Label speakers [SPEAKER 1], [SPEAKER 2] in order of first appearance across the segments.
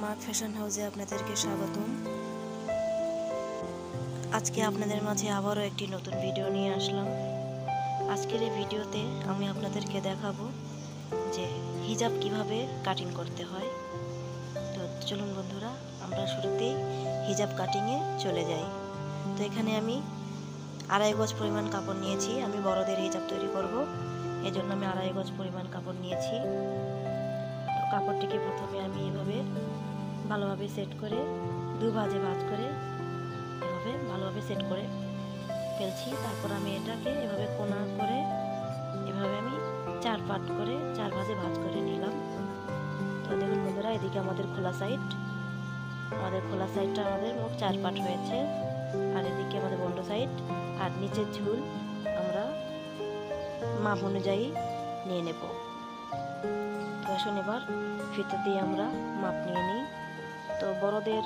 [SPEAKER 1] মাক ফ্যাশন হাউসে আপনাদেরকে স্বাগতম। আজকে আপনাদের মাঝে আবারও একটি নতুন ভিডিও নিয়ে আসলাম। আজকের এই ভিডিওতে আমি আপনাদেরকে দেখাবো যে হিজাব কিভাবে কাটিং করতে হয়। তো চলুন বন্ধুরা, আমরা শুরুতেই হিজাব কাটিংয়ে চলে যাই। তো এখানে আমি 2.5 গজ পরিমাণ কাপড় নিয়েছি। আমি বড়দের হিজাব তৈরি করব, এজন্য আমি 2.5 গজ পরিমাণ কাপড় নিয়েছি। কাপড়টিকে প্রথমে আমি এভাবে ভালোভাবে সেট করে দু ভাঁজে ভাঁজ করে এভাবে ভালোভাবে সেট করে ফেলছি। তারপর আমি এটাকে এভাবে কোনা করে এভাবে আমি 4 পার্ট করে 4 ভাঁজে ভাঁজ করে নিলাম। তো দেখুন বন্ধুরা, এদিকে আমাদের খোলা সাইডটা আমাদের মোট 4 পার্ট হয়েছে, আর এদিকে আমাদের বন্ধ সাইড আর নিচের ঝুল আমরা মাপ অনুযায়ী নিয়ে নেব। তো আসুন এবার ফিতে দিয়ে আমরা মাপ নিয়ে নিই। তো বড়দের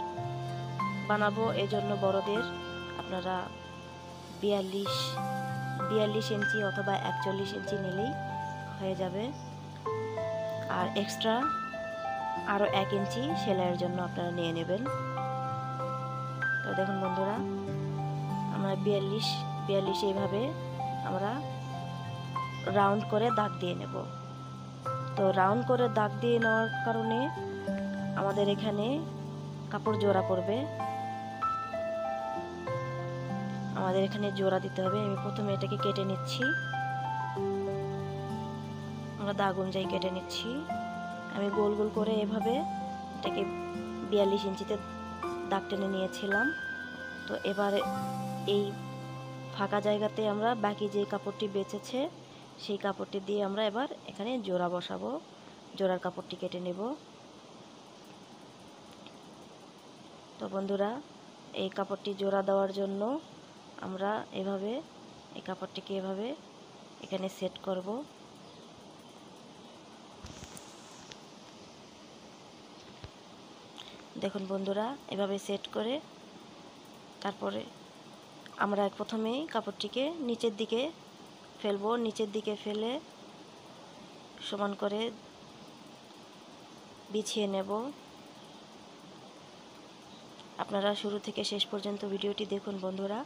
[SPEAKER 1] বানাবো, এজন্য বড়দের আপনারা 42 ইঞ্চি অথবা 41 ইঞ্চি নিলেই হয়ে যাবে। আর এক্সট্রা আরও 1 ইঞ্চি সেলাইয়ের জন্য আপনারা নিয়ে নেবেন। তো দেখুন বন্ধুরা, আমরা 42 এইভাবে আমরা রাউন্ড করে দাগ দিয়ে নেব। তো রাউন্ড করে দাগ দিয়ে নেওয়ার কারণে আমাদের এখানে কাপড় জোড়া পড়বে, আমাদের এখানে জোড়া দিতে হবে। আমি প্রথমে এটাকে কেটে নিচ্ছি, আমরা দাগ অনুযায়ী কেটে নিচ্ছি। আমি গোল গোল করে এভাবে এটাকে 42 ইঞ্চিতে দাগ টেনে নিয়েছিলাম। তো এবারে এই ফাঁকা জায়গাতে আমরা বাকি যে কাপড়টি বেঁচেছে সেই কাপড়টি দিয়ে আমরা এবার এখানে জোড়া বসাবো। জোড়ার কাপড়টি কেটে নেব। তো বন্ধুরা, এই কাপড়টি জোড়া দেওয়ার জন্য আমরা এভাবে এই কাপড়টিকে এভাবে এখানে সেট করব। দেখুন বন্ধুরা, এভাবে সেট করে তারপরে আমরা প্রথমেই কাপড়টিকে নিচের দিকে ফেলবো। নিচের দিকে ফেলে সমান করে বিছিয়ে নেব। আপনারা শুরু থেকে শেষ পর্যন্ত ভিডিওটি দেখুন বন্ধুরা,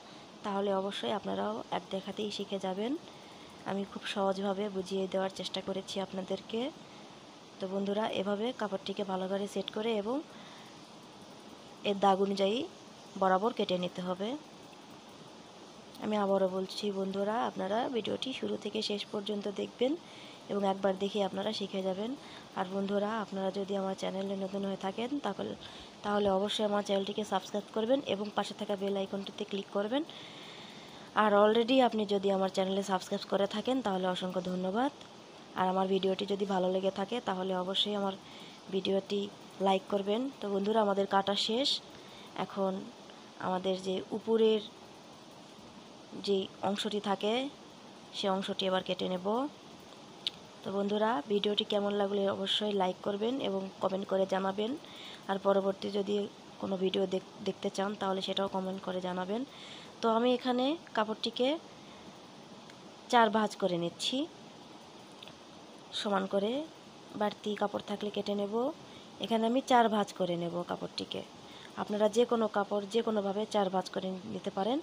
[SPEAKER 1] তাহলে অবশ্যই আপনারাও এক দেখাতেই শিখে যাবেন। আমি খুব সহজভাবে বুঝিয়ে দেওয়ার চেষ্টা করেছি আপনাদেরকে। তো বন্ধুরা, এভাবে কাপড়টিকে ভালো করে সেট করে এবং এর দাগ অনুযায়ী বরাবর কেটে নিতে হবে। আমি আবারও বলছি বন্ধুরা, আপনারা ভিডিওটি শুরু থেকে শেষ পর্যন্ত দেখবেন এবং একবার দেখে আপনারা শিখে যাবেন। আর বন্ধুরা, আপনারা যদি আমার চ্যানেলে নতুন হয়ে থাকেন তাহলে অবশ্যই আমার চ্যানেলটিকে সাবস্ক্রাইব করবেন এবং পাশে থাকা বেল আইকনটিতে ক্লিক করবেন। আর অলরেডি আপনি যদি আমার চ্যানেলে সাবস্ক্রাইব করে থাকেন তাহলে অসংখ্য ধন্যবাদ। আর আমার ভিডিওটি যদি ভালো লেগে থাকে তাহলে অবশ্যই আমার ভিডিওটি লাইক করবেন। তো বন্ধুরা, আমাদের কাটা শেষ। এখন আমাদের যে উপরের যে অংশটি থাকে সে অংশটি এবার কেটে নেব। তো বন্ধুরা, ভিডিওটি কেমন লাগলে অবশ্যই লাইক করবেন এবং কমেন্ট করে জানাবেন। আর পরবর্তী যদি কোনো ভিডিও দেখতে চান তাহলে সেটাও কমেন্ট করে জানাবেন। তো আমি এখানে কাপড়টিকে 4 ভাঁজ করে নিচ্ছি সমান করে। বাড়তি কাপড় থাকলে কেটে নেব। এখানে আমি 4 ভাঁজ করে নেব কাপড়টিকে। আপনারা যে কোনো কাপড় যে কোনোভাবে 4 ভাঁজ করে নিতে পারেন।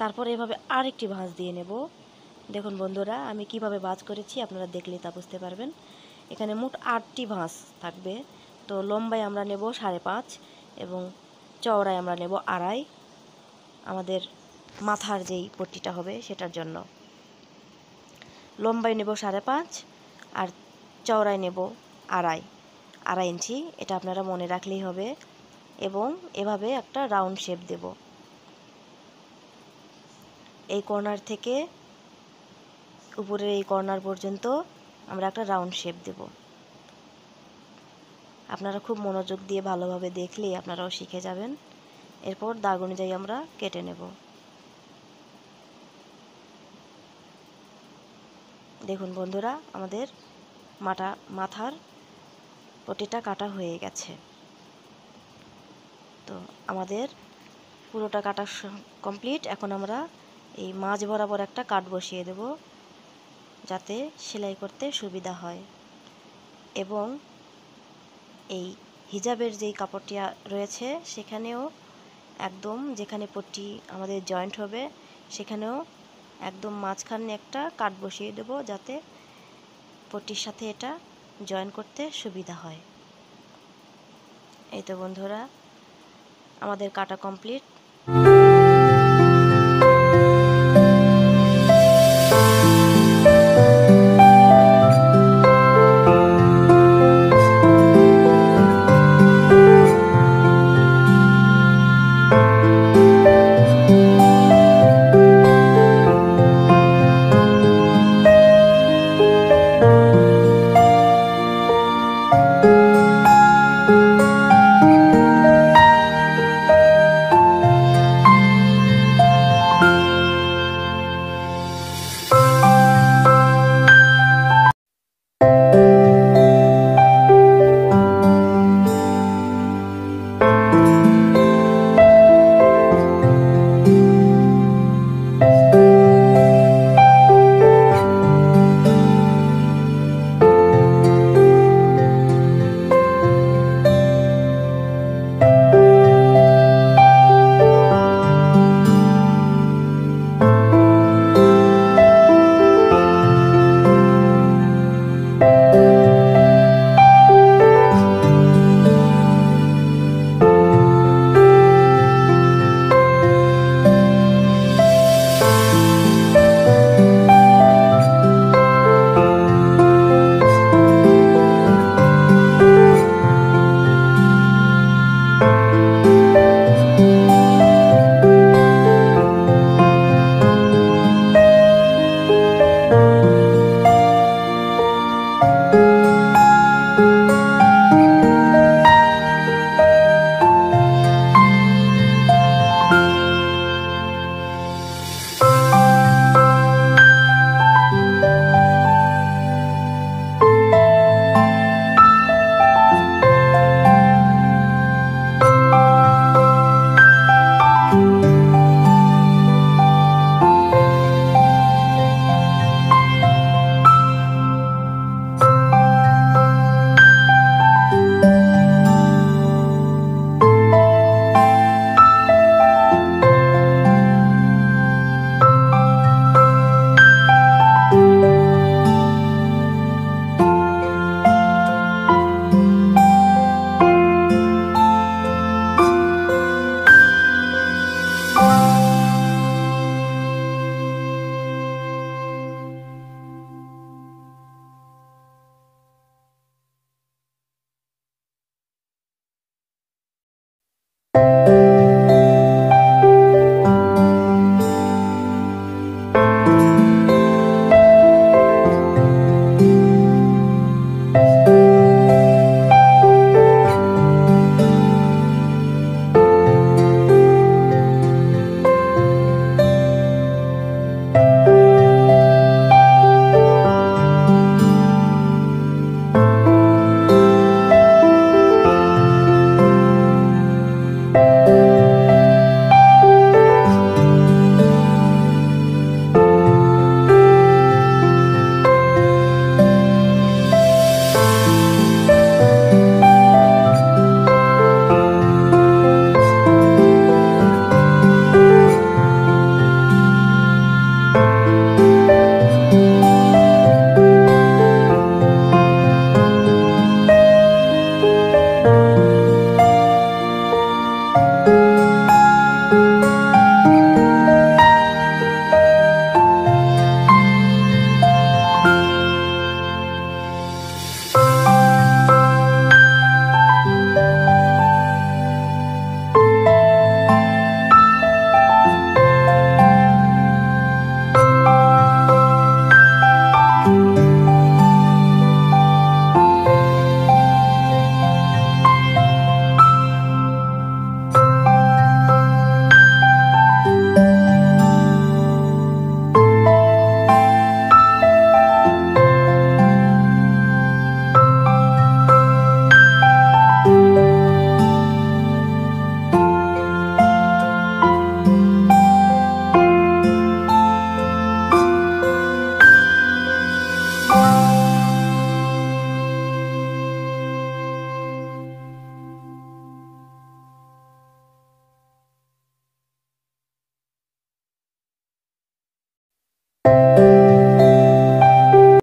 [SPEAKER 1] তারপর এভাবে আরেকটি ভাঁজ দিয়ে নেব। দেখুন বন্ধুরা, আমি কিভাবে ভাঁজ করেছি আপনারা দেখলেই তা বুঝতে পারবেন। এখানে মোট 8টি ভাঁজ থাকবে। তো লম্বায় আমরা নেব 5.5 এবং চওড়ায় আমরা নেব 2.5, আমাদের মাথার যেই পট্টিটা হবে সেটার জন্য। লম্বায় নেব 5.5 আর চওড়ায় নেব 2.5 ইঞ্চি। এটা আপনারা মনে রাখলেই হবে। এবং এভাবে একটা রাউন্ড শেপ দেব। এই কর্নার থেকে উপরের এই কর্নার পর্যন্ত আমরা একটা রাউন্ড শেপ দেব। আপনারা খুব মনোযোগ দিয়ে ভালোভাবে দেখলেই আপনারাও শিখে যাবেন। এরপর দাগ অনুযায়ী আমরা কেটে নেব। দেখুন বন্ধুরা, আমাদের মাথার পট্টিটা কাটা হয়ে গেছে। তো আমাদের পুরোটা কাটা কমপ্লিট। এখন আমরা এই মাঝ বরাবর একটা কাট বসিয়ে দেব যাতে সেলাই করতে সুবিধা হয়। এবং এই হিজাবের যেই কাপড়টি রয়েছে সেখানেও একদম যেখানে পট্টি আমাদের জয়েন্ট হবে সেখানেও একদম মাঝখানে একটা কাট বসিয়ে দেব, যাতে পট্টির সাথে এটা জয়েন করতে সুবিধা হয়। এই তো বন্ধুরা, আমাদের কাটা কমপ্লিট।